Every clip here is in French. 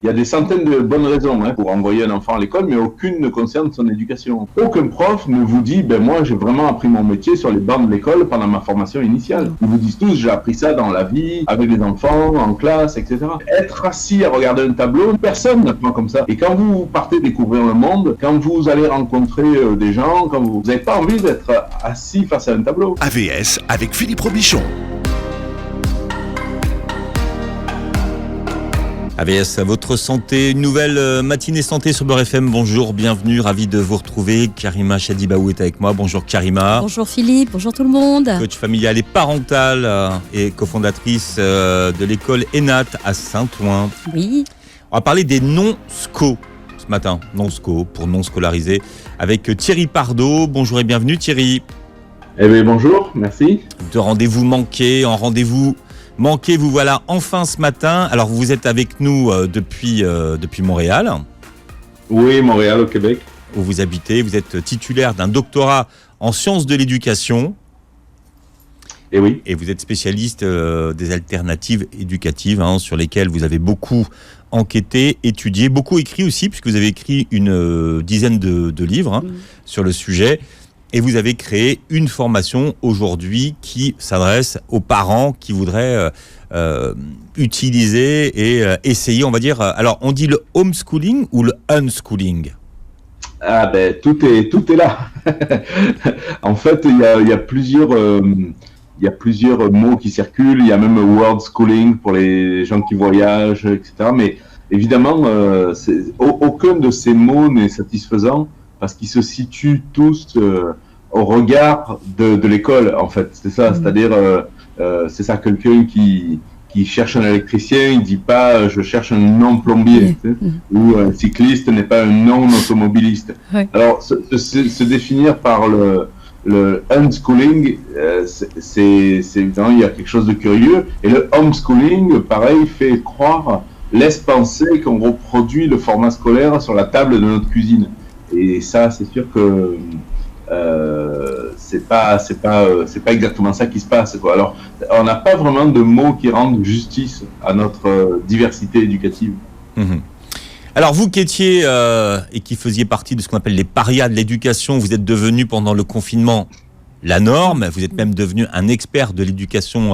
Il y a des centaines de bonnes raisons pour envoyer un enfant à l'école, mais aucune ne concerne son éducation. Aucun prof ne vous dit, moi j'ai vraiment appris mon métier sur les bancs de l'école pendant ma formation initiale. Ils vous disent tous, j'ai appris ça dans la vie, avec les enfants, en classe, etc. Être assis à regarder un tableau, personne n'apprend comme ça. Et quand vous partez découvrir le monde, quand vous allez rencontrer des gens, quand vous n'avez pas envie d'être assis face à un tableau. AVS avec Philippe Robichon. AVS, votre santé, une nouvelle matinée santé sur Beurre FM. Bonjour, bienvenue, ravi de vous retrouver. Karima Chadibaou est avec moi. Bonjour Karima. Bonjour Philippe, bonjour tout le monde. Coach familial et parentale et cofondatrice de l'école ENAT à Saint-Ouen. Oui. On va parler des non-SCO ce matin, non-SCO pour non scolarisés, avec Thierry Pardo. Bonjour et bienvenue Thierry. Eh bien bonjour, merci. De rendez-vous manqué en rendez-vous manqué, vous voilà enfin ce matin. Alors vous êtes avec nous depuis Montréal. Oui, Montréal au Québec. Où vous habitez, vous êtes titulaire d'un doctorat en sciences de l'éducation. Et oui. Et vous êtes spécialiste des alternatives éducatives sur lesquelles vous avez beaucoup enquêté, étudié, beaucoup écrit aussi, puisque vous avez écrit une dizaine de livres sur le sujet. Et vous avez créé une formation aujourd'hui qui s'adresse aux parents qui voudraient utiliser et essayer, on va dire... Alors, on dit le homeschooling ou le unschooling ? Ah tout est là. En fait, il y a plusieurs mots qui circulent. Il y a même word schooling pour les gens qui voyagent, etc. Mais évidemment, aucun de ces mots n'est satisfaisant parce qu'ils se situent tous au regard de l'école, en fait. C'est ça, c'est-à-dire, c'est ça, quelqu'un qui cherche un électricien, il dit pas je cherche un non-plombier, ou un cycliste n'est pas un non-automobiliste. Alors, se définir par le unschooling, c'est évidemment, il y a quelque chose de curieux, et le homeschooling, pareil, laisse penser qu'on reproduit le format scolaire sur la table de notre cuisine. Et ça, c'est sûr que c'est pas exactement ça qui se passe, quoi. Alors, on n'a pas vraiment de mots qui rendent justice à notre diversité éducative. Alors, vous qui étiez et qui faisiez partie de ce qu'on appelle les parias de l'éducation, vous êtes devenu pendant le confinement la norme, vous êtes même devenu un expert de l'éducation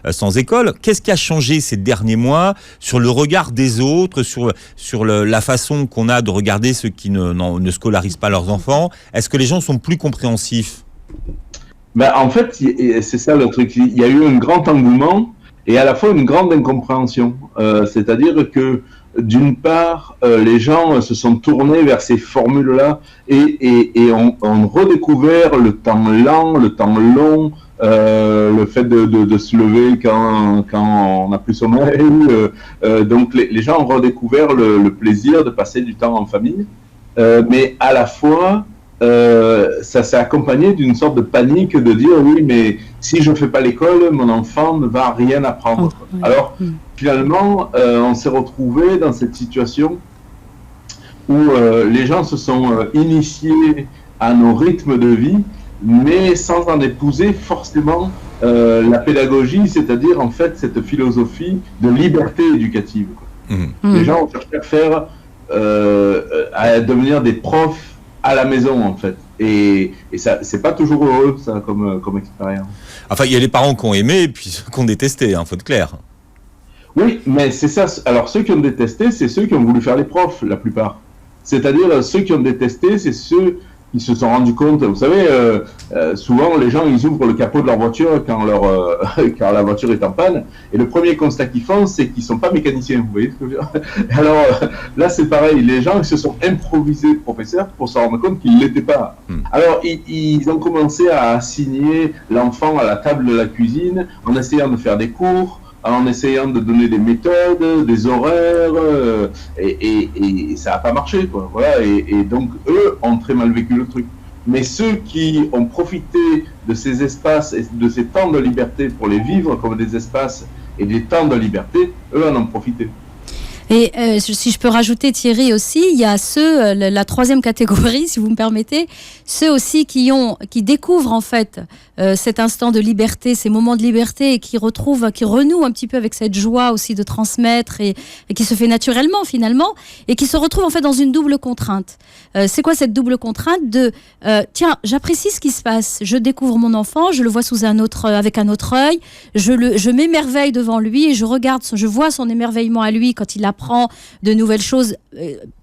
sans école. Qu'est-ce qui a changé ces derniers mois sur le regard des autres, sur la façon qu'on a de regarder ceux qui ne scolarisent pas leurs enfants ? Est-ce que les gens sont plus compréhensifs ? En fait, c'est ça le truc. Il y a eu un grand engouement et à la fois une grande incompréhension. C'est-à-dire que d'une part, les gens se sont tournés vers ces formules-là et ont redécouvert le temps lent, le temps long, le fait de se lever quand on n'a plus sommeil. Donc les gens ont redécouvert le plaisir de passer du temps en famille, mais à la fois, ça s'est accompagné d'une sorte de panique de dire oui, mais si je ne fais pas l'école, mon enfant ne va rien apprendre. Alors finalement, on s'est retrouvé dans cette situation où les gens se sont initiés à nos rythmes de vie, mais sans en épouser forcément la pédagogie, c'est-à-dire en fait cette philosophie de liberté éducative. Les gens ont cherché à devenir des profs à la maison, en fait. Et ça, c'est pas toujours heureux, ça, comme expérience. Enfin, il y a les parents qui ont aimé et puis ceux qui ont détesté, faut être clair. Oui, mais c'est ça. Alors, ceux qui ont détesté, c'est ceux qui ont voulu faire les profs, la plupart. C'est-à-dire, ceux qui ont détesté, c'est ceux qui se sont rendus compte. Vous savez, souvent, les gens, ils ouvrent le capot de leur voiture quand la voiture est en panne. Et le premier constat qu'ils font, c'est qu'ils sont pas mécaniciens. Vous voyez ce que je veux dire ? Alors, là, c'est pareil. Les gens, ils se sont improvisés professeurs pour se rendre compte qu'ils l'étaient pas. Alors, ils ont commencé à assigner l'enfant à la table de la cuisine en essayant de faire des cours, en essayant de donner des méthodes, des horaires, et ça n'a pas marché, quoi. Voilà, et donc eux ont très mal vécu le truc. Mais ceux qui ont profité de ces espaces et de ces temps de liberté pour les vivre comme des espaces et des temps de liberté, eux en ont profité. Et si je peux rajouter, Thierry, aussi, il y a ceux, la troisième catégorie, si vous me permettez, ceux aussi qui découvrent en fait cet instant de liberté, ces moments de liberté, et qui renouent un petit peu avec cette joie aussi de transmettre et qui se fait naturellement finalement, et qui se retrouvent en fait dans une double contrainte. C'est quoi cette double contrainte de tiens, j'apprécie ce qui se passe, je découvre mon enfant, je le vois avec un autre œil, je m'émerveille devant lui et je vois son émerveillement à lui quand il apprend de nouvelles choses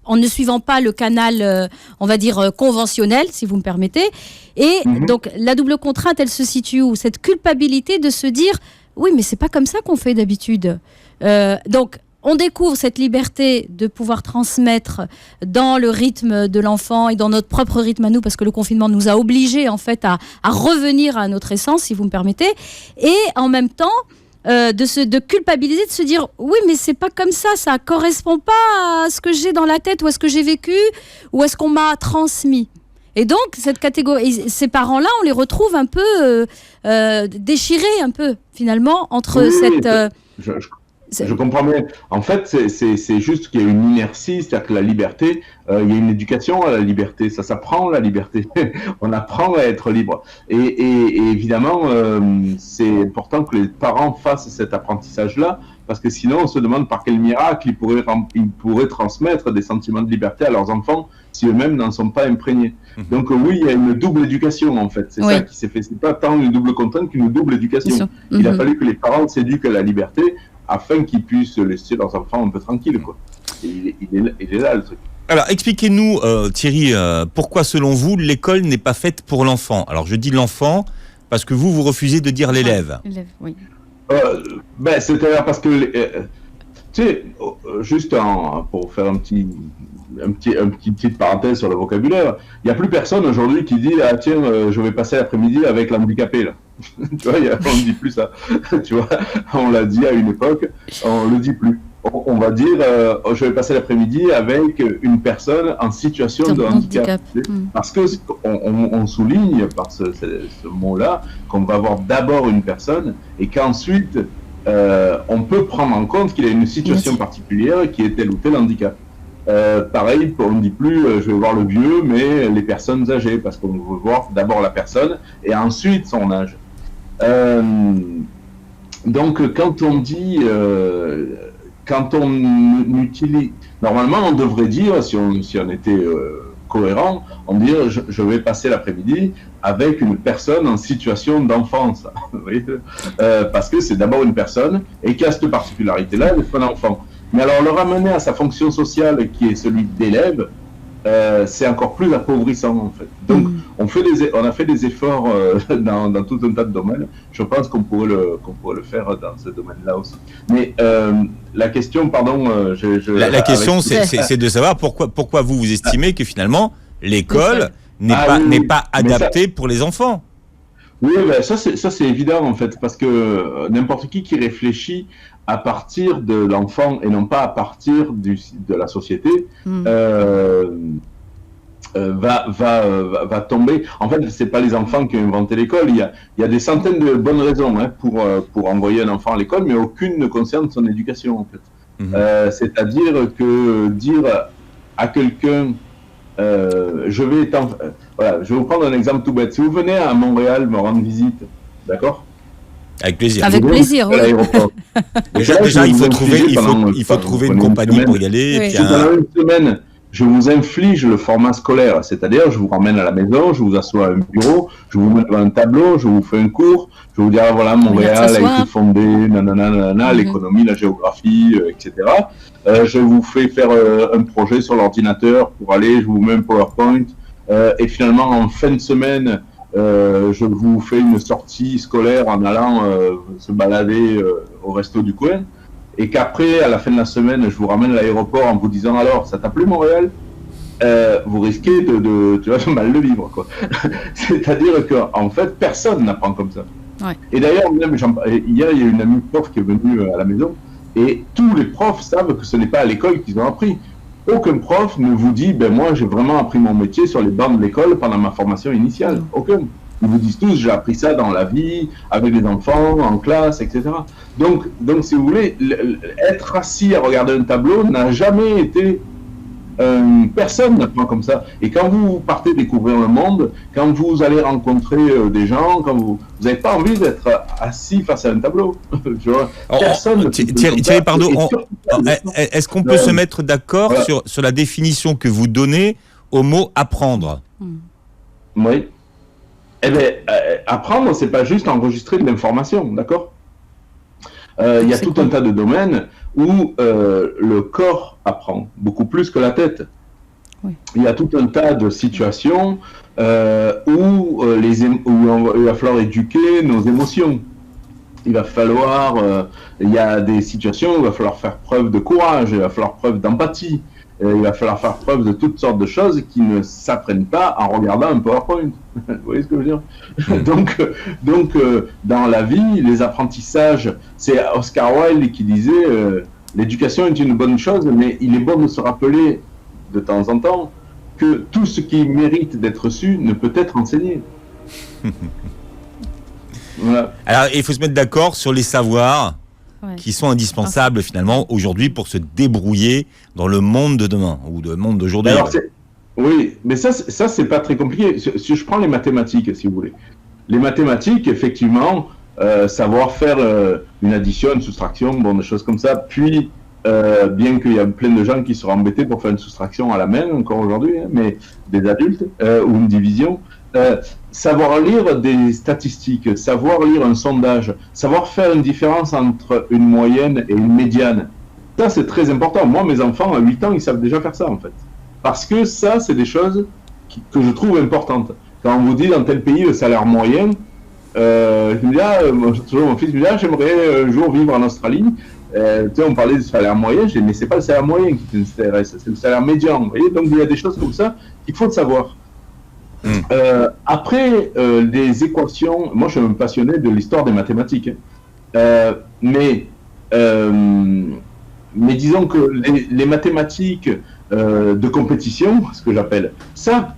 en ne suivant pas le canal, on va dire, conventionnel, si vous me permettez. Et donc, la double contrainte, elle se situe où ? Cette culpabilité de se dire, oui, mais c'est pas comme ça qu'on fait d'habitude. Donc, on découvre cette liberté de pouvoir transmettre dans le rythme de l'enfant et dans notre propre rythme à nous, parce que le confinement nous a obligés, en fait, à revenir à notre essence, si vous me permettez. Et en même temps, de culpabiliser, de se dire oui mais c'est pas comme ça correspond pas à ce que j'ai dans la tête ou à ce que j'ai vécu ou à ce qu'on m'a transmis. Et donc cette catégorie, ces parents-là, on les retrouve un peu déchirés un peu finalement entre Je comprends bien. En fait, c'est juste qu'il y a une inertie, c'est-à-dire que la liberté, il y a une éducation à la liberté, ça s'apprend la liberté. On apprend à être libre. Et évidemment, c'est important que les parents fassent cet apprentissage-là, parce que sinon, on se demande par quel miracle ils pourraient transmettre des sentiments de liberté à leurs enfants si eux-mêmes n'en sont pas imprégnés. Donc oui, il y a une double éducation en fait. C'est ça qui s'est fait. C'est pas tant une double contrainte qu'une double éducation. Il a fallu que les parents s'éduquent à la liberté afin qu'ils puissent laisser leurs enfants un peu tranquilles, quoi. Il est là le truc. Alors, expliquez-nous, Thierry, pourquoi, selon vous, l'école n'est pas faite pour l'enfant ? Alors, je dis l'enfant parce que vous refusez de dire l'élève. Oui. C'est-à-dire parce que, tu sais, juste pour faire une petite parenthèse sur le vocabulaire, il n'y a plus personne aujourd'hui qui dit « Ah tiens, je vais passer l'après-midi avec l'handicapé, là ». Tu vois, on ne dit plus ça. Tu vois, on l'a dit à une époque, on ne le dit plus. On va dire je vais passer l'après-midi avec une personne en situation de handicap. Parce que on souligne par ce mot-là qu'on va avoir d'abord une personne et qu'ensuite on peut prendre en compte qu'il a une situation particulière qui est tel ou tel handicap. Pareil, on ne dit plus je vais voir le vieux, mais les personnes âgées, parce qu'on veut voir d'abord la personne et ensuite son âge. Donc quand on dit quand on utilise, normalement on devrait dire, si on était cohérent, on dirait je vais passer l'après-midi avec une personne en situation d'enfance, vous voyez, parce que c'est d'abord une personne et qui a cette particularité-là, c'est un enfant. Mais alors le ramener à sa fonction sociale qui est celui d'élève, c'est encore plus appauvrissant en fait. Donc on a fait des efforts dans tout un tas de domaines. Je pense qu'on pourrait le faire dans ce domaine-là aussi. Mais la question, pardon, la question c'est de savoir pourquoi vous estimez que finalement l'école n'est pas adaptée pour les enfants. Oui, ça c'est évident en fait, parce que n'importe qui réfléchit à partir de l'enfant et non pas à partir de la société va tomber. En fait, c'est pas les enfants qui ont inventé l'école. Il y a des centaines de bonnes raisons pour envoyer un enfant à l'école, mais aucune ne concerne son éducation en fait. C'est-à-dire que dire à quelqu'un je vais vous prendre un exemple tout bête. Si vous venez à Montréal me rendre visite, d'accord ? Avec plaisir. Avec plaisir, oui. Déjà, il faut trouver une compagnie pour y aller. Oui. Et puis pendant une semaine, je vous inflige le format scolaire, c'est-à-dire je vous ramène à la maison, je vous assois à un bureau, je vous mets devant un tableau, je vous fais un cours, je vous dis voilà, Montréal a été fondé, l'économie, la géographie, etc. Je vous fais faire un projet sur l'ordinateur pour aller, je vous mets un PowerPoint, et finalement en fin de semaine, je vous fais une sortie scolaire en allant se balader au resto du coin, et qu'après, à la fin de la semaine, je vous ramène à l'aéroport en vous disant alors, ça t'a plu Montréal ? Vous risquez de mal le vivre, quoi. C'est-à-dire qu'en fait, personne n'apprend comme ça. Ouais. Et d'ailleurs, même hier, il y a une amie prof qui est venue à la maison, et tous les profs savent que ce n'est pas à l'école qu'ils ont appris. Aucun prof ne vous dit, moi j'ai vraiment appris mon métier sur les bancs de l'école pendant ma formation initiale. Aucun. Ils vous disent tous, j'ai appris ça dans la vie, avec les enfants, en classe, etc. Donc si vous voulez, être assis à regarder un tableau n'a jamais été... personne n'apprend comme ça. Et quand vous partez découvrir le monde, quand vous allez rencontrer des gens, quand vous n'avez pas envie d'être assis face à un tableau. Personne. Thierry Pardo, est-ce qu'on peut se mettre d'accord sur la définition que vous donnez au mot apprendre? Oui. Eh bien, apprendre, c'est pas juste enregistrer de l'information, d'accord? Il y a tout un tas de domaines où le corps apprend, beaucoup plus que la tête. Oui. Il y a tout un tas de situations où il va falloir éduquer nos émotions. Il va falloir, il y a des situations où il va falloir faire preuve de courage, il va falloir preuve d'empathie, il va falloir faire preuve de toutes sortes de choses qui ne s'apprennent pas en regardant un PowerPoint. Vous voyez ce que je veux dire? Donc, dans la vie, les apprentissages, c'est Oscar Wilde qui disait l'éducation est une bonne chose, mais il est bon de se rappeler de temps en temps que tout ce qui mérite d'être su ne peut être enseigné. Voilà. Alors, il faut se mettre d'accord sur les savoirs qui sont indispensables finalement aujourd'hui pour se débrouiller dans le monde de demain ou le monde d'aujourd'hui. Oui, mais ça c'est pas très compliqué. Si je prends les mathématiques, si vous voulez. Les mathématiques, effectivement, savoir faire une addition, une soustraction, bon, des choses comme ça, puis bien qu'il y a plein de gens qui seraient embêtés pour faire une soustraction à la main encore aujourd'hui, hein, mais des adultes, ou une division, savoir lire des statistiques, savoir lire un sondage, savoir faire une différence entre une moyenne et une médiane, ça c'est très important. Moi, mes enfants à 8 ans, ils savent déjà faire ça en fait. Parce que ça, c'est des choses que je trouve importantes. Quand on vous dit dans tel pays le salaire moyen, je me dis, toujours mon fils me dit, j'aimerais un jour vivre en Australie. Tu sais, on parlait du salaire moyen, je dis, mais c'est pas le salaire moyen qui t'intéresse, c'est le salaire médian. Vous voyez, donc il y a des choses comme ça qu'il faut savoir. Après, les équations, moi je suis un passionné de l'histoire des mathématiques, mais disons que les mathématiques de compétition, ce que j'appelle, ça,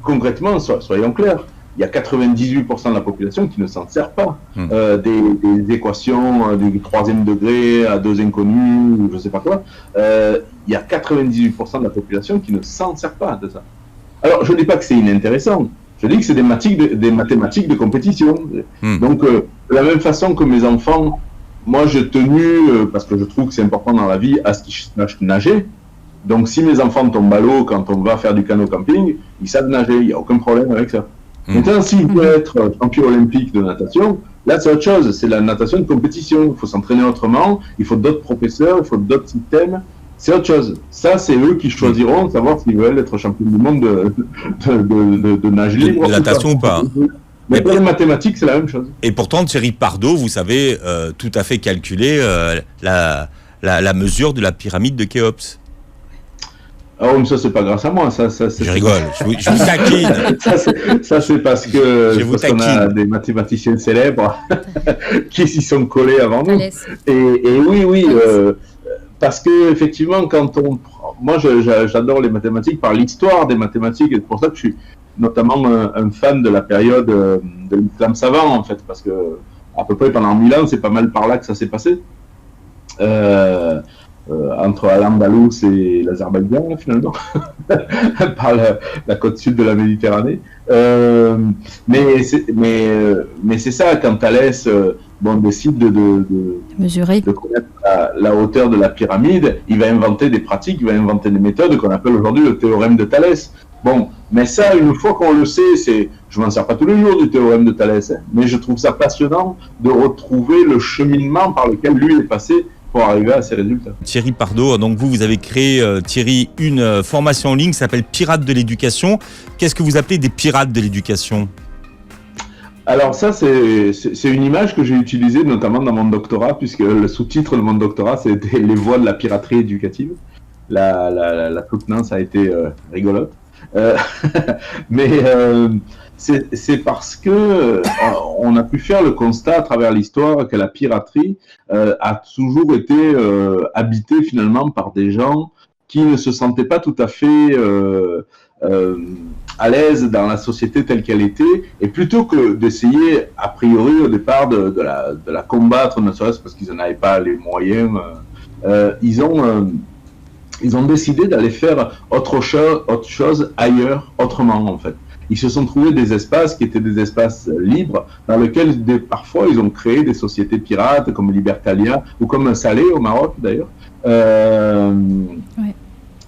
concrètement, soyons clairs, il y a 98% de la population qui ne s'en sert pas. Des équations du 3e degré à 2 inconnus, ou je ne sais pas quoi, il y a 98% de la population qui ne s'en sert pas de ça. Alors, je ne dis pas que c'est inintéressant, je dis que c'est des mathématiques de compétition. Donc, de la même façon que mes enfants, moi j'ai tenu, parce que je trouve que c'est important dans la vie, à ce qu'ils sachent nager. Donc, si mes enfants tombent à l'eau quand on va faire du canot camping, ils savent nager, il n'y a aucun problème avec ça. Maintenant, s'ils veulent être champion olympique de natation, là c'est autre chose, c'est la natation de compétition. Il faut s'entraîner autrement, il faut d'autres professeurs, il faut d'autres systèmes. C'est autre chose. Ça, c'est eux qui choisiront de savoir s'ils veulent être champion du monde de nage libre. De natation ou pas. Mais pour les mathématiques, c'est la même chose. Et pourtant, Thierry Pardo, vous savez tout à fait calculer la mesure de la pyramide de Khéops. Ah oh, mais ça, c'est pas grâce à moi. Je rigole, je vous taquine. ça, c'est parce qu'on a des mathématiciens célèbres qui s'y sont collés avant nous. Et oui, parce que effectivement, moi, j'adore les mathématiques par l'histoire des mathématiques, et c'est pour ça que je suis notamment un fan de la période de l'islam savant, en fait, parce que à peu près pendant 1000 ans, c'est pas mal par là que ça s'est passé. Entre Al-Andalus et l'Azerbaïdjan, finalement, par la côte sud de la Méditerranée. Mais c'est ça, quand Thalès décide de connaître la hauteur de la pyramide, il va inventer des pratiques, il va inventer des méthodes qu'on appelle aujourd'hui le théorème de Thalès. Bon, mais ça, une fois qu'on le sait, je m'en sers pas tous les jours du théorème de Thalès, mais je trouve ça passionnant de retrouver le cheminement par lequel lui est passé pour arriver à ces résultats. Thierry Pardo, donc vous avez créé, Thierry, une formation en ligne qui s'appelle Pirates de l'éducation. Qu'est-ce que vous appelez des pirates de l'éducation ? Alors ça, c'est une image que j'ai utilisée notamment dans mon doctorat, puisque le sous-titre de mon doctorat, c'était « Les voies de la piraterie éducative ». La soutenance a été rigolote. Mais c'est parce que on a pu faire le constat à travers l'histoire que la piraterie a toujours été habitée finalement par des gens qui ne se sentaient pas tout à fait à l'aise dans la société telle qu'elle était, et plutôt que d'essayer, a priori, au départ, de la combattre, ne serait-ce parce qu'ils n'en avaient pas les moyens, ils ont décidé d'aller faire autre chose ailleurs, autrement, en fait. Ils se sont trouvés des espaces qui étaient des espaces libres, dans lesquels parfois ils ont créé des sociétés pirates, comme Libertalia, ou comme Salé au Maroc, d'ailleurs. Ouais.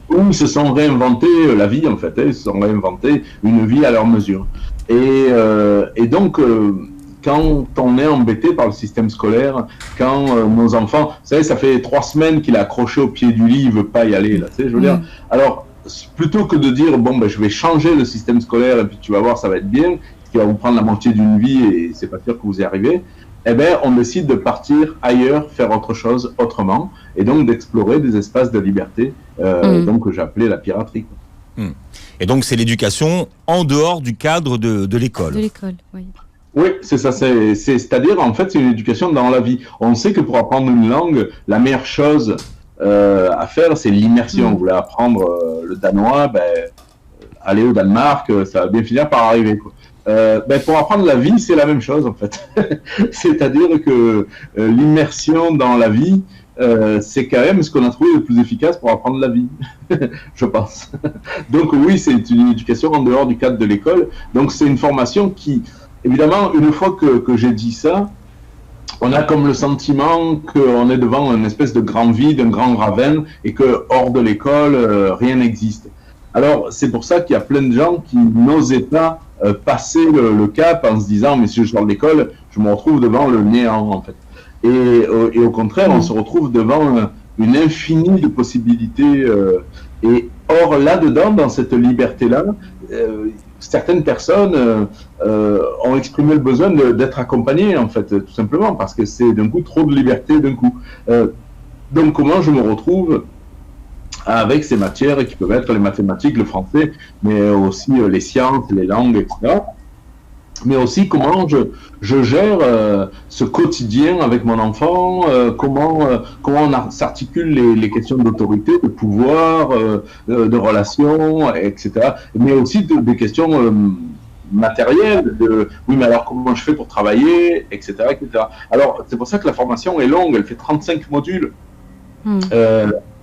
Où ils se sont réinventés la vie, en fait. Ils se sont réinventés une vie à leur mesure. Et donc, quand on est embêté par le système scolaire, quand nos enfants... Vous savez, ça fait 3 semaines qu'il est accroché au pied du lit, il ne veut pas y aller, là, tu sais, je veux dire. Alors, plutôt que de dire, bon, ben, je vais changer le système scolaire, et puis tu vas voir, ça va être bien, qui va vous prendre la moitié d'une vie, et c'est pas sûr que vous y arrivez, eh bien, on décide de partir ailleurs, faire autre chose autrement, et donc d'explorer des espaces de liberté, donc que j'ai appelé la piraterie. Et donc, c'est l'éducation en dehors du cadre de l'école. De l'école, oui. Oui, c'est ça. C'est-à-dire, en fait, c'est une éducation dans la vie. On sait que pour apprendre une langue, la meilleure chose à faire, c'est l'immersion. Vous voulez apprendre le danois, ben, aller au Danemark, ça va bien finir par arriver, quoi. Ben, pour apprendre la vie, c'est la même chose en fait. C'est-à-dire que l'immersion dans la vie, c'est quand même ce qu'on a trouvé le plus efficace pour apprendre la vie, je pense. Donc oui, c'est une éducation en dehors du cadre de l'école. Donc c'est une formation qui, évidemment, une fois que j'ai dit ça, on a comme le sentiment qu'on est devant une espèce de grand vide, un grand ravin, et que hors de l'école, rien n'existe. Alors, c'est pour ça qu'il y a plein de gens qui n'osaient pas passer le cap en se disant « mais si je sors de l'école, je me retrouve devant le néant, en fait ». Et au contraire, on se retrouve devant une infinie de possibilités. Et or, là-dedans, dans cette liberté-là, certaines personnes ont exprimé le besoin d'être accompagnées, en fait, tout simplement, parce que c'est d'un coup trop de liberté d'un coup. Donc, comment je me retrouve avec ces matières qui peuvent être les mathématiques, le français, mais aussi les sciences, les langues, etc. Mais aussi comment je gère ce quotidien avec mon enfant, comment on s'articule les questions d'autorité, de pouvoir, de relations, etc. Mais aussi des questions matérielles, oui, mais alors comment je fais pour travailler, etc., etc. Alors, c'est pour ça que la formation est longue, elle fait 35 modules.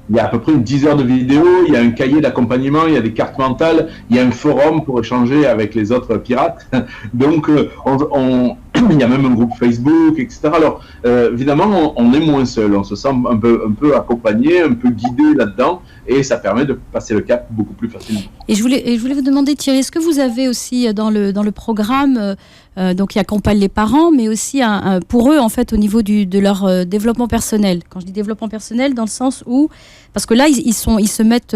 Il y a à peu près 10 heures de vidéo, il y a un cahier d'accompagnement, il y a des cartes mentales, il y a un forum pour échanger avec les autres pirates. Donc, il y a même un groupe Facebook, etc. Alors, évidemment, on est moins seul, on se sent un peu accompagné, un peu guidé là-dedans, et ça permet de passer le cap beaucoup plus facilement. Et je voulais vous demander, Thierry, est-ce que vous avez aussi dans le programme, donc qui accompagne les parents, mais aussi pour eux, en fait, au niveau de leur développement personnel. Quand je dis développement personnel, dans le sens où, parce que là, ils se mettent,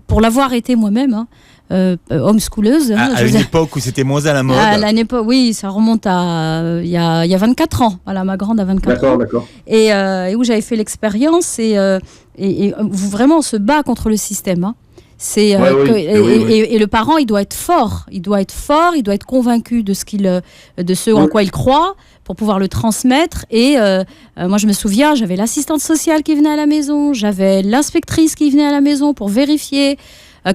pour l'avoir été moi-même, homeschooleuse. À une époque où c'était moins à la mode. À une époque, oui, ça remonte à il y a 24 ans. Voilà, ma grande a 24 ans. D'accord. Et où j'avais fait l'expérience et vraiment on se bat contre le système. Hein. C'est et le parent, il doit être fort, il doit être convaincu de ce en quoi il croit pour pouvoir le transmettre. Et moi, je me souviens, j'avais l'assistante sociale qui venait à la maison, j'avais l'inspectrice qui venait à la maison pour vérifier.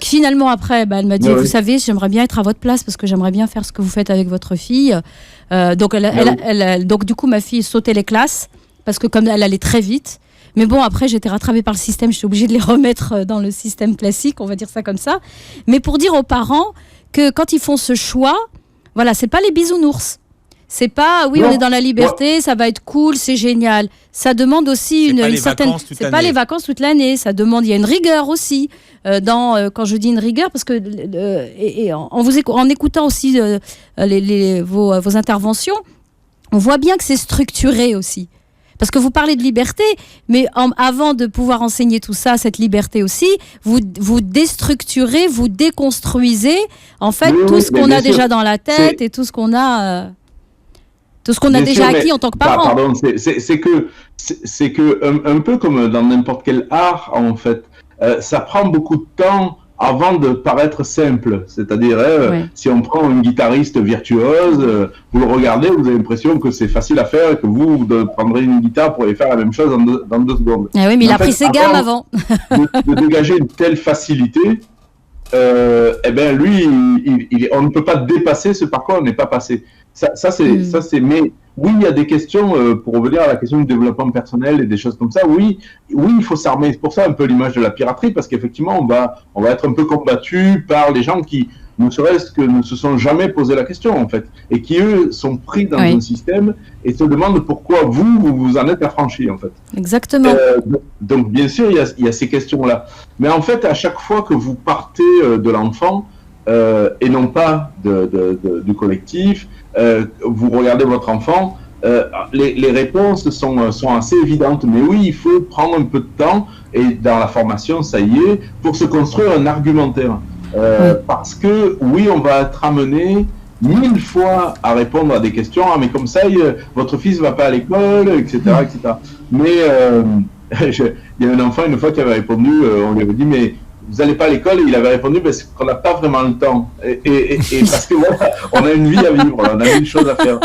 Qui finalement après, elle m'a dit, vous savez, j'aimerais bien être à votre place parce que j'aimerais bien faire ce que vous faites avec votre fille. Donc donc du coup, ma fille sautait les classes parce que comme elle allait très vite. Mais bon, après, j'étais rattrapée par le système, j'étais obligée de les remettre dans le système classique, on va dire ça comme ça. Mais pour dire aux parents que quand ils font ce choix, voilà, c'est pas les bisounours. C'est pas, oui, on est dans la liberté, ça va être cool, c'est génial. Ça demande aussi une certaine... C'est pas les vacances toute l'année, ça demande, il y a une rigueur aussi. Quand je dis une rigueur, parce que en écoutant aussi vos interventions, on voit bien que c'est structuré aussi. Parce que vous parlez de liberté, mais avant de pouvoir enseigner tout ça, cette liberté aussi, vous déstructurez, vous déconstruisez, en fait, tout ce qu'on a déjà dans la tête et tout ce qu'on a déjà acquis en tant que parent. Pardon, c'est que un peu comme dans n'importe quel art, en fait, ça prend beaucoup de temps avant de paraître simple. C'est-à-dire, si on prend une guitariste virtuose, vous le regardez, vous avez l'impression que c'est facile à faire et que vous prendrez une guitare pour aller faire la même chose dans 2 secondes. Ah oui, mais il a pris ses gammes avant. de dégager une telle facilité, eh ben lui, on ne peut pas dépasser ce par quoi on n'est pas passé. Ça c'est. Mais oui, il y a des questions pour revenir à la question du développement personnel et des choses comme ça. Oui, il faut s'armer. C'est pour ça un peu l'image de la piraterie, parce qu'effectivement, on va être un peu combattu par les gens qui, ne serait-ce que ne se sont jamais posé la question en fait, et qui eux sont pris dans un système et se demandent pourquoi vous en êtes affranchis en fait. Exactement. Donc bien sûr, il y a ces questions-là. Mais en fait, à chaque fois que vous partez de l'enfant et non pas du collectif, vous regardez votre enfant, les réponses sont assez évidentes. Mais oui, il faut prendre un peu de temps, et dans la formation, ça y est, pour se construire un argumentaire. Parce que oui, on va être amené 1000 fois à répondre à des questions. Ah, mais comme ça, votre fils va pas à l'école, etc., etc. Mais il y a un enfant une fois qui avait répondu, on lui avait dit, mais vous n'allez pas à l'école, et il avait répondu, parce qu'on n'a pas vraiment le temps. Et parce que voilà, on a une vie à vivre, on a mille choses à faire.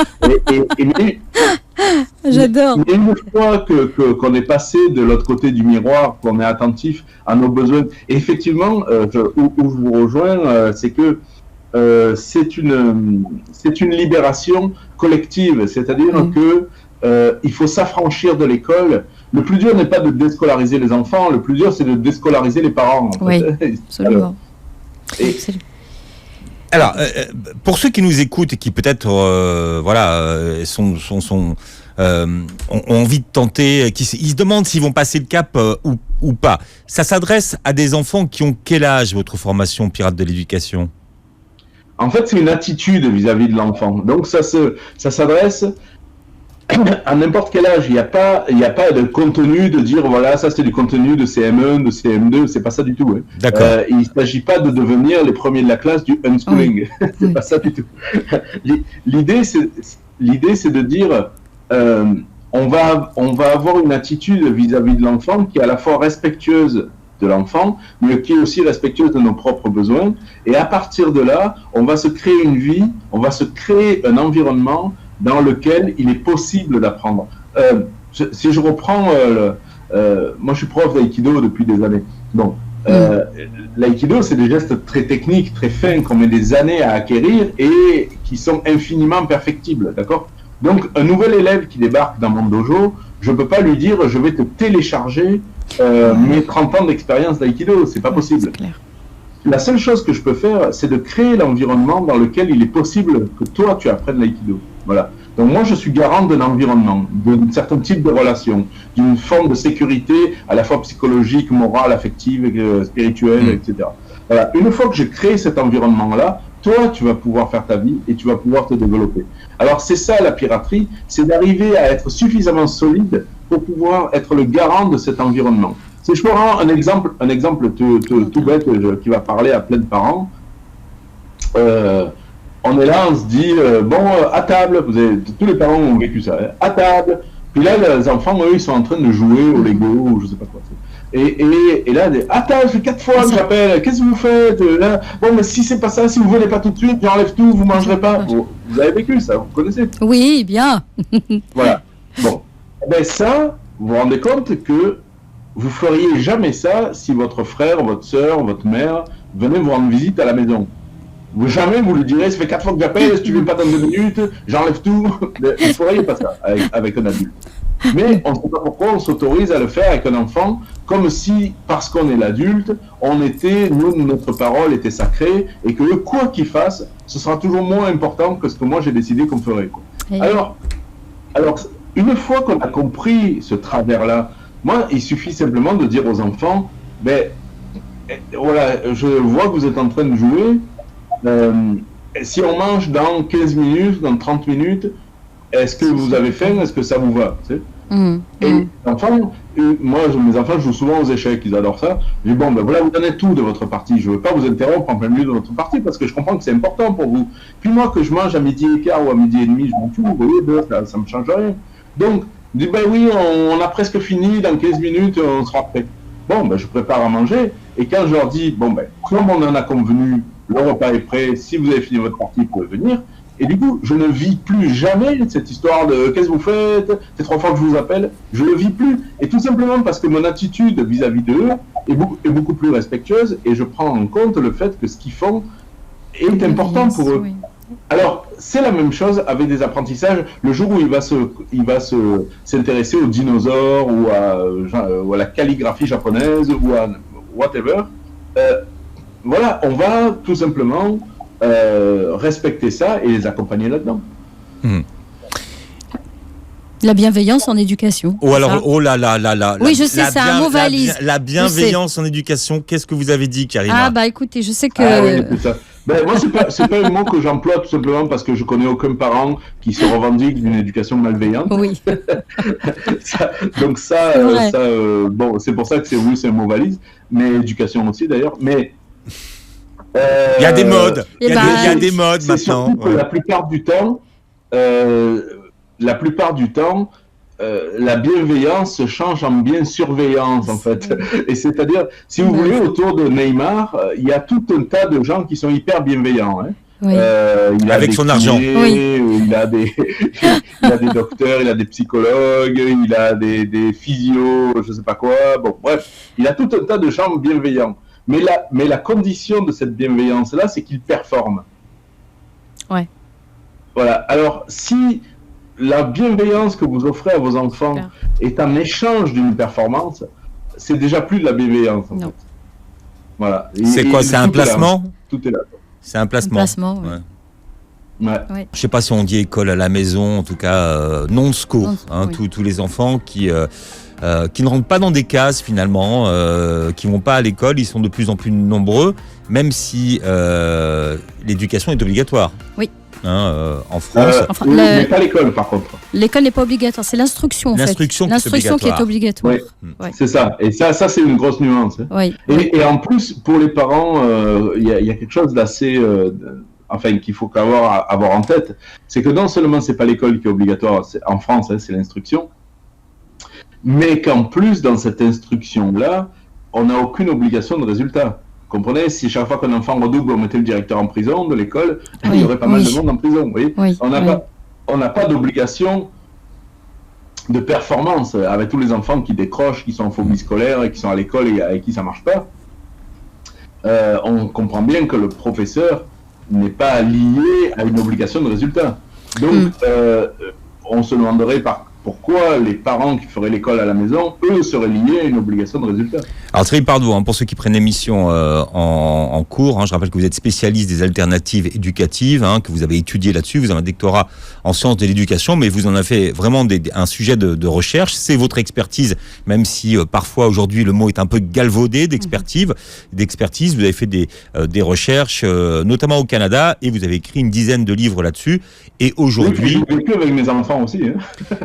J'adore. Mais une fois qu'on est passé de l'autre côté du miroir, qu'on est attentif à nos besoins, et effectivement, où je vous rejoins, c'est que c'est une libération collective, c'est-à-dire que il faut s'affranchir de l'école. Le plus dur n'est pas de déscolariser les enfants, le plus dur c'est de déscolariser les parents. En fait. Absolument. Alors, pour ceux qui nous écoutent et qui peut-être ont envie de tenter, ils se demandent s'ils vont passer le cap ou pas. Ça s'adresse à des enfants qui ont quel âge, votre formation Pirates de l'éducation ? En fait, c'est une attitude vis-à-vis de l'enfant. Donc, ça s'adresse à n'importe quel âge. Il n'y a pas de contenu de dire, voilà, ça c'est du contenu de CM1, de CM2, c'est pas ça du tout. Hein. D'accord. Il ne s'agit pas de devenir les premiers de la classe du unschooling. C'est pas ça du tout. L'idée, c'est de dire, on va avoir une attitude vis-à-vis de l'enfant qui est à la fois respectueuse de l'enfant, mais qui est aussi respectueuse de nos propres besoins. Et à partir de là, on va se créer une vie, on va se créer un environnement dans lequel il est possible d'apprendre. Si je reprends, moi je suis prof d'aïkido depuis des années. Donc, l'aïkido, c'est des gestes très techniques, très fins, qu'on met des années à acquérir et qui sont infiniment perfectibles, d'accord ? Donc, un nouvel élève qui débarque dans mon dojo, je ne peux pas lui dire, je vais te télécharger mes 30 ans d'expérience d'aïkido, c'est pas possible. C'est clair. La seule chose que je peux faire, c'est de créer l'environnement dans lequel il est possible que toi, tu apprennes l'aïkido. Voilà. Donc moi, je suis garant d'un environnement, d'un certain type de relation, d'une forme de sécurité à la fois psychologique, morale, affective, spirituelle, etc. Voilà. Une fois que j'ai créé cet environnement-là, toi, tu vas pouvoir faire ta vie et tu vas pouvoir te développer. Alors c'est ça la piraterie, c'est d'arriver à être suffisamment solide pour pouvoir être le garant de cet environnement. Si je prends un exemple tout bête qui va parler à plein de parents, on est là, on se dit, à table, tous les parents ont vécu ça, hein, à table, puis là, les enfants, eux, ils sont en train de jouer au Lego, ou je sais pas quoi. Et là, à table, ça fait 4 fois que j'appelle, qu'est-ce que vous faites là? Bon, mais si c'est pas ça, si vous venez pas tout de suite, j'enlève tout, vous mangerez pas. Vous avez vécu ça, vous connaissez? Oui, bien. Voilà. Bon. Ben ça, vous vous rendez compte que vous feriez jamais ça si votre frère, votre soeur, votre mère venait vous rendre visite à la maison. Jamais vous lui direz, ça fait 4 fois que j'appelle, si tu viens pas dans 2 minutes, j'enlève tout. Vous ne feriez pas ça avec un adulte. Mais on ne sait pas pourquoi on s'autorise à le faire avec un enfant, comme si, parce qu'on est l'adulte, notre parole était sacrée, et que quoi qu'il fasse, ce sera toujours moins important que ce que moi j'ai décidé qu'on ferait. Quoi. Alors, une fois qu'on a compris ce travers-là, moi, il suffit simplement de dire aux enfants, voilà, je vois que vous êtes en train de jouer, si on mange dans 15 minutes, dans 30 minutes, est-ce que vous avez faim? Est-ce que ça vous va? Tu sais Et les enfants, moi, mes enfants jouent souvent aux échecs, ils adorent ça. Je dis, voilà, vous donnez tout de votre partie. Je ne veux pas vous interrompre en plein milieu de votre partie parce que je comprends que c'est important pour vous. Puis moi, que je mange à 12h15 ou à 12h30, je m'en fous, vous voyez, ça ne me change rien. Donc, je dis, oui, on a presque fini, dans 15 minutes, on sera prêt. Je prépare à manger. Et quand je leur dis, comme on en a convenu, le repas est prêt, si vous avez fini votre partie, vous pouvez venir. Et du coup, je ne vis plus jamais cette histoire de qu'est-ce que vous faites, c'est 3 fois que je vous appelle, je ne le vis plus. Et tout simplement parce que mon attitude vis-à-vis d'eux est beaucoup plus respectueuse, et je prends en compte le fait que ce qu'ils font est important pour eux. Oui. Alors, c'est la même chose avec des apprentissages. Le jour où il va s'intéresser aux dinosaures ou à la calligraphie japonaise ou à whatever, voilà, on va tout simplement respecter ça et les accompagner là-dedans. La bienveillance en éducation. Oh alors, oh là là là là. Oui, je sais, c'est un mot valise. La bienveillance en éducation, qu'est-ce que vous avez dit, Karima? Ah bah écoutez, je sais que... Ah oui, c'est ça. Ben, moi, c'est pas un mot que j'emploie tout simplement parce que je connais aucun parent qui se revendique d'une éducation malveillante. Oui. Donc bon, c'est pour ça que c'est un mot valise, mais éducation aussi d'ailleurs. Mais il y a des modes. Il y a des modes c'est maintenant. Surtout que la plupart du temps, la bienveillance se change en bien-surveillance, en fait. Et c'est-à-dire, si vous voulez, autour de Neymar, il y a tout un tas de gens qui sont hyper bienveillants. Hein. Oui. Avec son argent. Il a des docteurs, il a des psychologues, il a des physios, je sais pas quoi. Bon, bref, il a tout un tas de gens bienveillants. Mais la condition de cette bienveillance-là, c'est qu'il performe. Ouais. Voilà. Alors, si la bienveillance que vous offrez à vos enfants est en échange d'une performance, c'est déjà plus de la bienveillance. En fait. Voilà. C'est quoi? C'est un placement? Tout est là. C'est un placement. Ouais. Je sais pas si on dit école à la maison, en tout cas non-sco. Tous les enfants qui ne rentrent pas dans des cases finalement, qui vont pas à l'école, ils sont de plus en plus nombreux, même si l'éducation est obligatoire. Oui. En France. Mais pas l'école, par contre. L'école n'est pas obligatoire, c'est l'instruction. En l'instruction qui est obligatoire. Oui. Ouais. C'est ça. Et ça c'est une grosse nuance. Hein. Oui. Et en plus, pour les parents, il y a quelque chose d'assez, qu'il faut avoir en tête, c'est que non seulement c'est pas l'école qui est obligatoire en France, c'est l'instruction, mais qu'en plus dans cette instruction-là, on n'a aucune obligation de résultat. Comprenez, si chaque fois qu'un enfant redouble, on mettait le directeur en prison de l'école, il y aurait pas mal de monde en prison. Vous voyez, on n'a pas d'obligation de performance avec tous les enfants qui décrochent, qui sont en phobie scolaire et qui sont à l'école et avec qui ça marche pas. On comprend bien que le professeur n'est pas lié à une obligation de résultat. Donc, on se demanderait pourquoi les parents qui feraient l'école à la maison, eux, seraient liés à une obligation de résultat. Alors Thierry Pardoux, pour ceux qui prennent l'émission en cours, je rappelle que vous êtes spécialiste des alternatives éducatives, que vous avez étudié là-dessus, vous avez un doctorat en sciences de l'éducation, mais vous en avez fait vraiment un sujet de recherche. C'est votre expertise, même si parfois aujourd'hui le mot est un peu galvaudé d'expertise. Vous avez fait des recherches, notamment au Canada, et vous avez écrit une dizaine de livres là-dessus. Et aujourd'hui, j'ai vécu avec mes enfants aussi.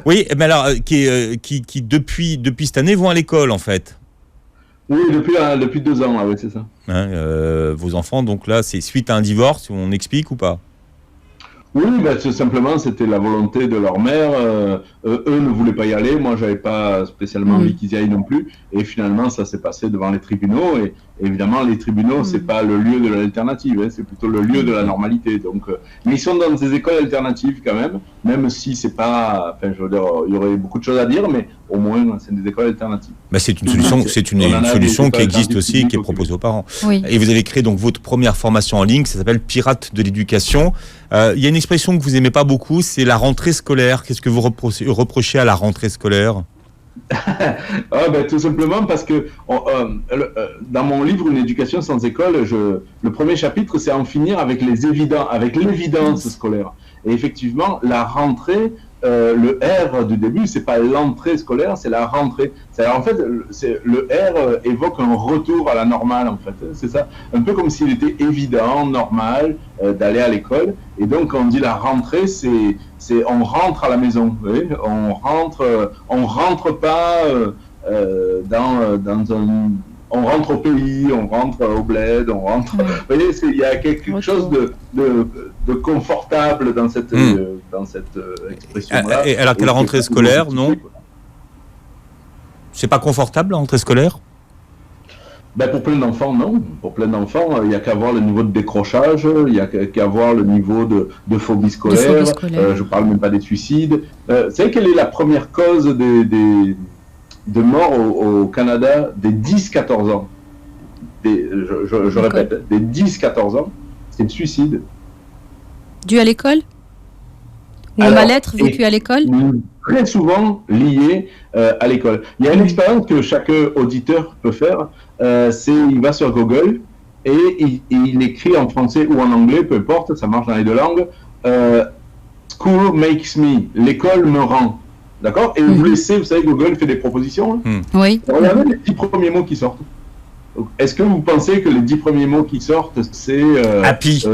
Oui, mais alors qui depuis cette année vont à l'école en fait. Oui, depuis 2 ans, oui, c'est ça. Vos enfants, donc là, c'est suite à un divorce, on explique ou pas? Oui, tout simplement, c'était la volonté de leur mère. Eux ne voulaient pas y aller. Moi, j'avais pas spécialement envie qu'ils y aillent non plus. Et finalement, ça s'est passé devant les tribunaux. Et évidemment, les tribunaux, c'est pas le lieu de l'alternative, c'est plutôt le lieu de la normalité. Donc, mais ils sont dans des écoles alternatives quand même si c'est pas. Je veux dire, il y aurait beaucoup de choses à dire, mais au moins, c'est des écoles alternatives. C'est une solution, solution qui existe aussi, qui est proposée aux parents. Oui. Et vous avez créé donc votre première formation en ligne, ça s'appelle Pirates de l'éducation. Il y a une expression que vous aimez pas beaucoup, c'est la rentrée scolaire. Qu'est-ce que vous reprochez à la rentrée scolaire? Tout simplement parce que dans mon livre Une éducation sans école, le premier chapitre, c'est en finir avec l'évidence scolaire. Et effectivement, la rentrée, le R du début, c'est pas l'entrée scolaire, c'est la rentrée. En fait, le R évoque un retour à la normale, en fait. C'est ça, un peu comme s'il était évident, normal d'aller à l'école. Et donc, quand on dit la rentrée, c'est on rentre à la maison. Vous voyez, on rentre pas on rentre au pays, on rentre au bled, on rentre. Vous voyez, il y a quelque chose de confortable dans cette expression-là. Et alors que la rentrée scolaire, non? C'est pas confortable la rentrée scolaire? Pour plein d'enfants, non. Pour plein d'enfants, il n'y a qu'à voir le niveau de décrochage, il n'y a qu'à voir le niveau de phobie scolaire. Je ne parle même pas des suicides. Vous savez quelle est la première cause de morts au Canada des 10-14 ans. Je répète, des 10-14 ans, c'est le suicide. Dû à l'école? Ou au mal-être vécu à l'école? Très souvent lié à l'école. Il y a une expérience que chaque auditeur peut faire, c'est il va sur Google et il écrit en français ou en anglais, peu importe, ça marche dans les deux langues, School makes me, l'école me rend. D'accord? Et vous laissez, vous savez, Google fait des propositions. Hein. Oui. Regardez les 10 premiers mots qui sortent. Est-ce que vous pensez que les 10 premiers mots qui sortent, c'est happy,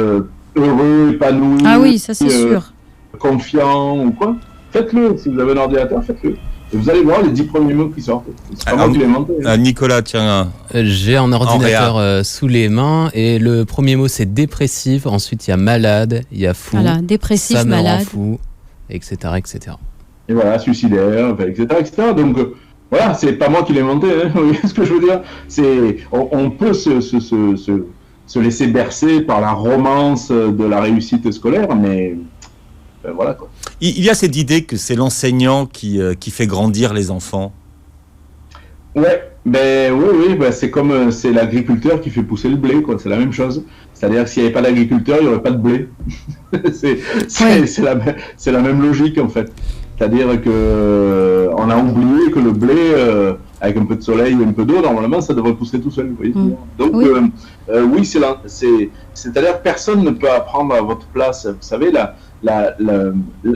heureux, épanoui, Ah oui, ça c'est sûr. confiant ou quoi? Faites-le. Si vous avez un ordinateur, faites-le. Et vous allez voir les 10 premiers mots qui sortent. C'est pas moi qui l'ai inventé. Nicolas, tiens. J'ai un ordinateur sous les mains et le premier mot c'est dépressif. Ensuite il y a malade, il y a fou. Voilà, dépressif, ça me malade. rend fou, etc., etc. Et voilà, suicidaire, etc., etc. Donc voilà, c'est pas moi qui l'ai inventé. Hein. Ce que je veux dire, c'est on peut se laisser bercer par la romance de la réussite scolaire, mais voilà quoi. Il y a cette idée que c'est l'enseignant qui fait grandir les enfants. Ouais, oui, c'est comme c'est l'agriculteur qui fait pousser le blé, quoi. C'est la même chose. C'est-à-dire que s'il n'y avait pas d'agriculteur, il n'y aurait pas de blé. c'est la même logique en fait. C'est-à-dire que on a oublié que le blé, avec un peu de soleil et un peu d'eau, normalement, ça devrait pousser tout seul. Vous voyez. Donc oui, c'est-à-dire que personne ne peut apprendre à votre place. Vous savez,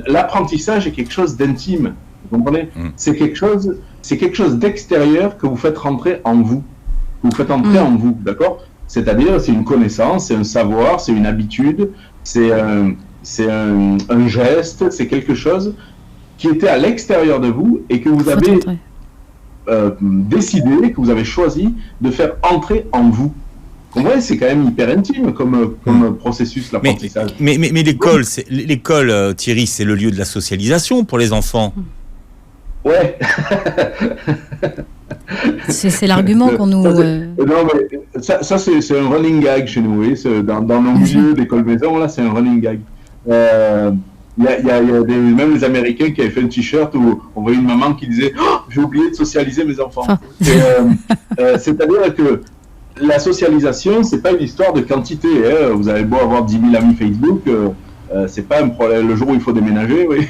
l'apprentissage est quelque chose d'intime. Vous comprenez? C'est quelque chose d'extérieur que vous faites rentrer en vous. Vous faites entrer en vous, d'accord? C'est-à-dire, c'est une connaissance, c'est un savoir, c'est une habitude, c'est un geste, c'est quelque chose qui était à l'extérieur de vous et que vous avez décidé, que vous avez choisi de faire entrer en vous. Vous voyez, c'est quand même hyper intime comme processus, l'apprentissage. Mais l'école, Thierry, c'est le lieu de la socialisation pour les enfants. Ouais. C'est l'argument qu'on nous... Non, mais ça c'est un running gag chez nous. Oui. Dans nos milieux d'école maison, là, c'est un running gag. Il y a même les Américains qui avaient fait un t-shirt où on voyait une maman qui disait oh, j'ai oublié de socialiser mes enfants. C'est-à-dire que la socialisation, c'est pas une histoire de quantité. Hein. Vous avez beau avoir 10 000 amis Facebook, c'est pas un problème. Le jour où il faut déménager, oui.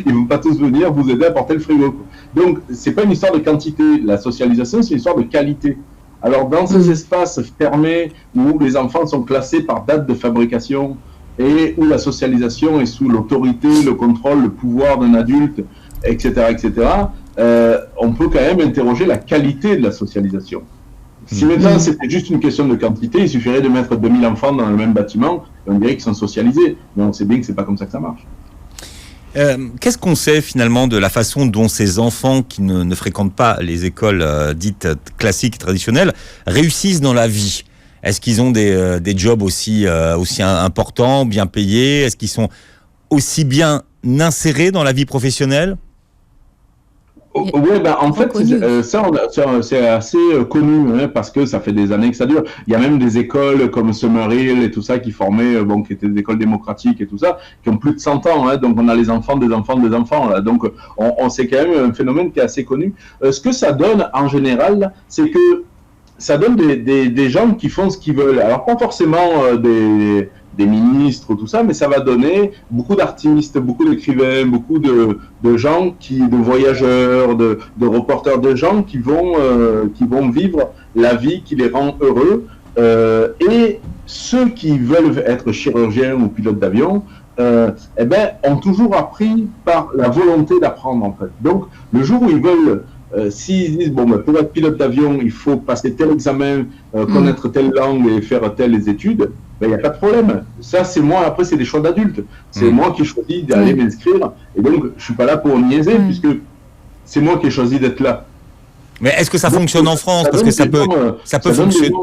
Ils vont pas tous venir vous aider à porter le frigo. Quoi. Donc, c'est pas une histoire de quantité. La socialisation, c'est une histoire de qualité. Alors, dans ces espaces fermés où les enfants sont classés par date de fabrication, et où la socialisation est sous l'autorité, le contrôle, le pouvoir d'un adulte, etc., on peut quand même interroger la qualité de la socialisation. Si maintenant c'était juste une question de quantité, il suffirait de mettre 2000 enfants dans le même bâtiment, et on dirait qu'ils sont socialisés. Mais on sait bien que c'est pas comme ça que ça marche. Qu'est-ce qu'on sait finalement de la façon dont ces enfants qui ne fréquentent pas les écoles dites classiques, traditionnelles, réussissent dans la vie ? Est-ce qu'ils ont des jobs aussi importants, bien payés? Est-ce qu'ils sont aussi bien insérés dans la vie professionnelle? Oui, en fait, c'est assez connu, hein, parce que ça fait des années que ça dure. Il y a même des écoles comme Summerhill et tout ça qui formaient, qui étaient des écoles démocratiques et tout ça, qui ont plus de 100 ans. Hein, donc on a les enfants des enfants des enfants. Là, donc c'est quand même un phénomène qui est assez connu. Ce que ça donne en général, c'est que ça donne des gens qui font ce qu'ils veulent. Alors pas forcément des ministres ou tout ça, mais ça va donner beaucoup d'artistes, beaucoup d'écrivains, beaucoup de gens de voyageurs, de reporters, de gens qui vont vivre la vie qui les rend heureux. Et ceux qui veulent être chirurgiens ou pilotes d'avion, ont toujours appris par la volonté d'apprendre en fait. Donc le jour où ils veulent s'ils disent, pour être pilote d'avion, il faut passer tel examen, connaître telle langue et faire telles études, il n'y a pas de problème. Ça, c'est moi, après, c'est des choix d'adultes. C'est moi qui choisis d'aller m'inscrire, et donc, je ne suis pas là pour niaiser, puisque c'est moi qui ai choisi d'être là. Mais est-ce que ça fonctionne en France? Parce que ça peut fonctionner.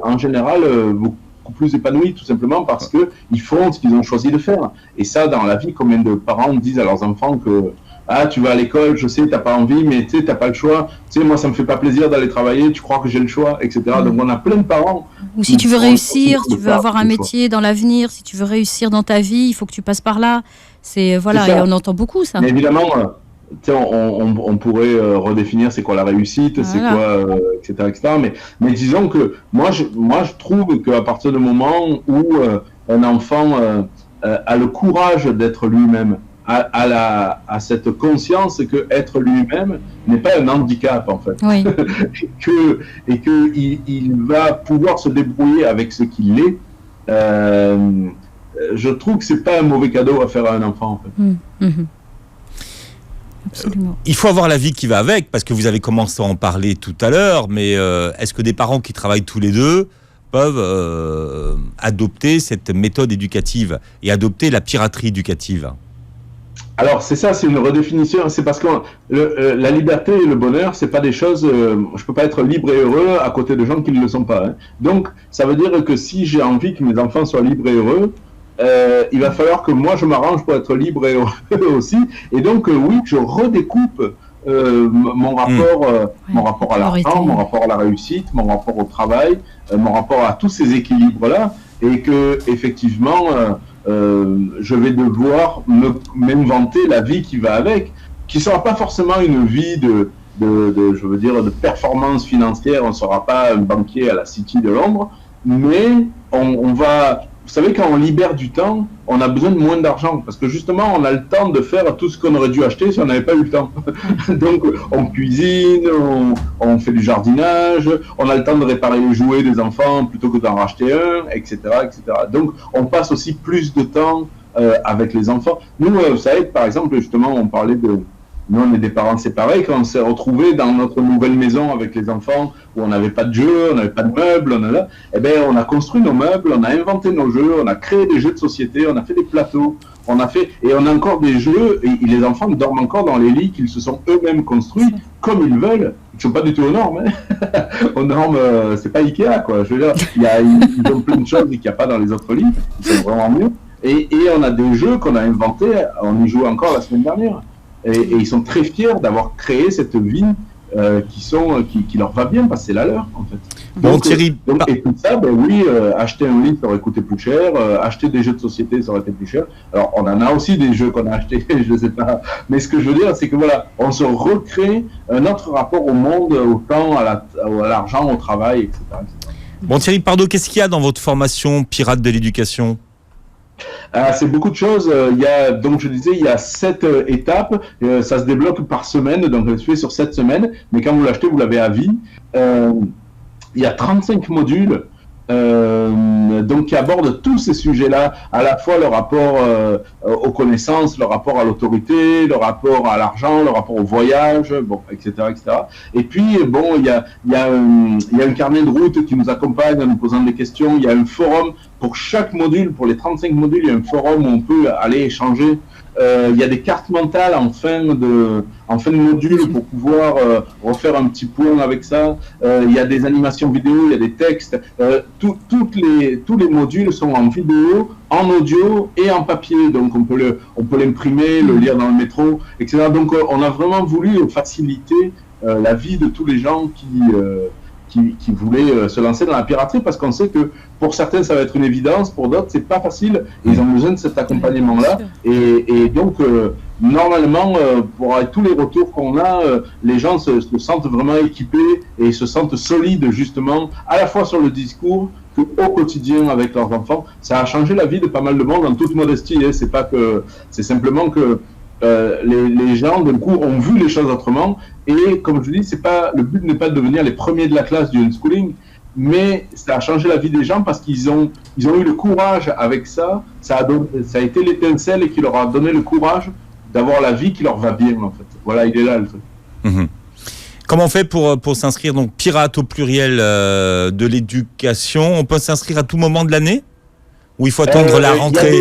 En général, beaucoup plus épanouis, tout simplement parce qu'ils font ce qu'ils ont choisi de faire. Et ça, dans la vie, combien de parents disent à leurs enfants que tu vas à l'école, je sais, t'as pas envie, mais tu sais, t'as pas le choix. Tu sais, moi, ça me fait pas plaisir d'aller travailler, tu crois que j'ai le choix, etc. Donc, on a plein de parents. Ou si tu veux réussir, tu veux avoir un métier dans l'avenir, si tu veux réussir dans ta vie, il faut que tu passes par là. Et on entend beaucoup ça. Mais évidemment, on pourrait redéfinir c'est quoi la réussite, c'est quoi, etc. Mais disons que moi je trouve qu'à partir du moment où un enfant a le courage d'être lui-même, à cette conscience que être lui-même n'est pas un handicap en fait, Oui. et que il va pouvoir se débrouiller avec ce qu'il est. Je trouve que c'est pas un mauvais cadeau à faire à un enfant en fait. Absolument. Il faut avoir la vie qui va avec, parce que vous avez commencé à en parler tout à l'heure, mais est-ce que des parents qui travaillent tous les deux peuvent adopter cette méthode éducative et adopter la piraterie éducative ? Alors c'est ça, c'est une redéfinition. C'est parce que la liberté et le bonheur, c'est pas des choses. Je peux pas être libre et heureux à côté de gens qui ne le sont pas. Hein. Donc ça veut dire que si j'ai envie que mes enfants soient libres et heureux, il va falloir que moi je m'arrange pour être libre et heureux aussi. Et donc oui, je redécoupe mon rapport à l'argent, mon rapport à la réussite, mon rapport au travail, mon rapport à tous ces équilibres-là, et que effectivement je vais devoir m'inventer la vie qui va avec, qui sera pas forcément une vie je veux dire, de performance financière. On ne sera pas un banquier à la City de Londres, mais on va. Vous savez, quand on libère du temps, on a besoin de moins d'argent, parce que justement, on a le temps de faire tout ce qu'on aurait dû acheter si on n'avait pas eu le temps. Donc, on cuisine, on fait du jardinage, on a le temps de réparer les jouets des enfants plutôt que d'en racheter un, etc., etc. Donc, on passe aussi plus de temps avec les enfants. Nous, vous savez, par exemple, justement, on parlait de... Nous, on est des parents séparés. Quand on s'est retrouvés dans notre nouvelle maison avec les enfants, où on n'avait pas de jeux, on n'avait pas de meubles, on a construit nos meubles, on a inventé nos jeux, on a créé des jeux de société, on a fait des plateaux, et on a encore des jeux, et les enfants dorment encore dans les lits qu'ils se sont eux-mêmes construits, comme ils veulent. Ils ne sont pas du tout aux normes. Hein. Aux normes, c'est pas Ikea, quoi. Je veux dire, ils ont plein de choses qu'il n'y a pas dans les autres lits, ils sont vraiment mieux. Et on a des jeux qu'on a inventés, on y jouait encore la semaine dernière. Et ils sont très fiers d'avoir créé cette vie qui leur va bien, parce que c'est la leur, en fait. Bon, Thierry. Et tout ça, acheter un livre, ça aurait coûté plus cher, acheter des jeux de société, ça aurait été plus cher. Alors, on en a aussi des jeux qu'on a achetés, je ne sais pas. Mais ce que je veux dire, c'est que voilà, on se recrée un autre rapport au monde, au temps, à l'argent, au travail, etc. Bon, Thierry Pardo, qu'est-ce qu'il y a dans votre formation Pirate de l'éducation ? C'est beaucoup de choses. Donc je disais, il y a 7 étapes. Ça se débloque par semaine, donc ça se fait sur 7 semaines. Mais quand vous l'achetez, vous l'avez à vie. Il y a 35 modules. Donc qui abordent tous ces sujets-là, à la fois le rapport aux connaissances, le rapport à l'autorité, le rapport à l'argent, le rapport au voyage, etc., etc. Et puis il y a un carnet de route qui nous accompagne en nous posant des questions. Il y a un forum pour chaque module, pour les 35 modules, il y a un forum où on peut aller échanger. Il y a des cartes mentales en fin de module pour pouvoir refaire un petit point avec ça. Il y a des animations vidéo, il y a des textes. Tous les modules sont en vidéo, en audio et en papier. Donc on peut l'imprimer, le lire dans le métro, etc. Donc on a vraiment voulu faciliter la vie de tous les gens qui voulaient se lancer dans la piraterie, parce qu'on sait que pour certains ça va être une évidence, pour d'autres c'est pas facile, ils ont besoin de cet accompagnement-là, et donc normalement pour tous les retours qu'on a, les gens se sentent vraiment équipés et se sentent solides justement, à la fois sur le discours qu'au quotidien avec leurs enfants. Ça a changé la vie de pas mal de monde en toute modestie, hein. C'est simplement que les gens d'un coup ont vu les choses autrement, et comme je dis, le but n'est pas de devenir les premiers de la classe du unschooling, mais ça a changé la vie des gens parce qu'ils ont eu le courage avec ça. Ça a été l'étincelle qui leur a donné le courage d'avoir la vie qui leur va bien, en fait. Voilà, il est là le truc. Comment on fait pour s'inscrire, donc pirate au pluriel de l'éducation? On peut s'inscrire à tout moment de l'année? Ou il faut attendre la rentrée?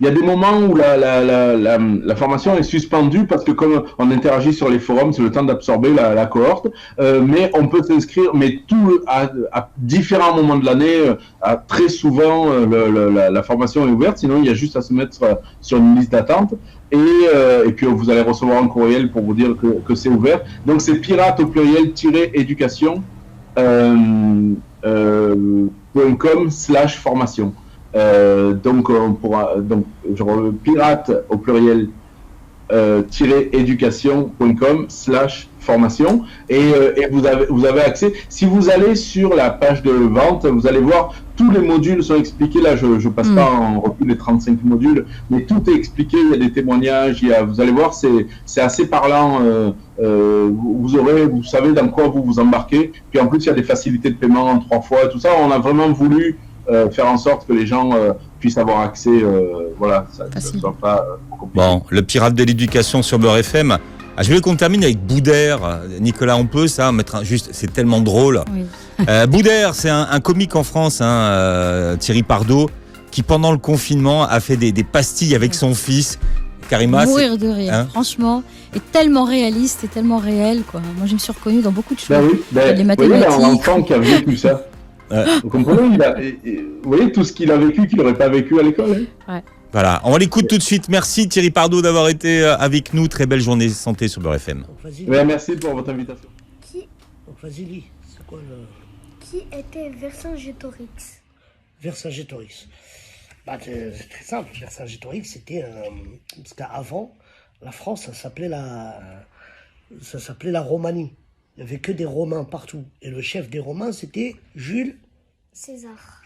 Il y a des moments où la formation est suspendue parce que comme on interagit sur les forums, c'est le temps d'absorber la cohorte. Mais on peut s'inscrire, mais à différents moments de l'année. Très souvent, la formation est ouverte. Sinon, il y a juste à se mettre sur une liste d'attente. Et puis vous allez recevoir un courriel pour vous dire que c'est ouvert. Donc c'est pirate au pluriel -éducation .com/formation. Donc pirate au pluriel jules-education.com/formation et vous avez accès. Si vous allez sur la page de vente, vous allez voir tous les modules sont expliqués. Là, je passe pas en revue les 35 modules, mais tout est expliqué. Il y a des témoignages. Vous allez voir, c'est assez parlant. Vous savez dans quoi vous embarquez. Puis en plus, il y a des facilités de paiement en 3 fois. Tout ça, on a vraiment voulu faire en sorte que les gens puissent avoir accès. Voilà, ça ne soit pas compliqué. Bon, le pirate de l'éducation sur Beurre FM. Je voulais qu'on termine avec Boudère. Nicolas, on peut ça mettre juste, c'est tellement drôle. Oui. Boudère, c'est un comique en France, Thierry Pardo, qui pendant le confinement a fait des pastilles avec son fils. Karima, mourir de rire, franchement, est tellement réaliste et tellement réel, quoi. Moi, je me suis reconnue dans beaucoup de choses. Les mathématiques. Vous voyez, un enfant qui a vécu ça. Vous comprenez, vous voyez tout ce qu'il a vécu, qu'il n'aurait pas vécu à l'école. Ouais. Voilà, on l'écoute tout de suite. Merci Thierry Pardo d'avoir été avec nous. Très belle journée santé sur Beurre FM. Merci pour votre invitation. Vas-y, c'est quoi le... Qui était Vercingétorix? Vercingétorix. C'est très simple. Vercingétorix, c'était parce qu'avant, la France, ça s'appelait la Romanie. Il n'y avait que des Romains partout. Et le chef des Romains, c'était Jules César.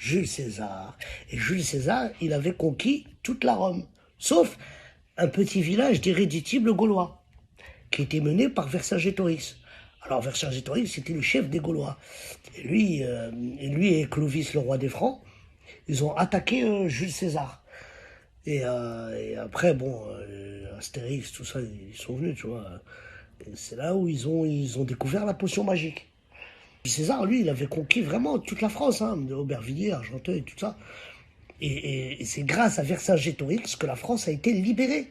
Et Jules César, il avait conquis toute la Rome, sauf un petit village d'irréductibles Gaulois, qui était mené par Vercingétorix. Alors Vercingétorix, c'était le chef des Gaulois. Et lui et Clovis, le roi des Francs, ils ont attaqué Jules César. Et après, Astérix, tout ça, ils sont venus, tu vois. Et c'est là où ils ont découvert la potion magique. César, lui, il avait conquis vraiment toute la France, Aubervilliers, Argenteuil, tout ça. Et c'est grâce à Vercingétorix que la France a été libérée.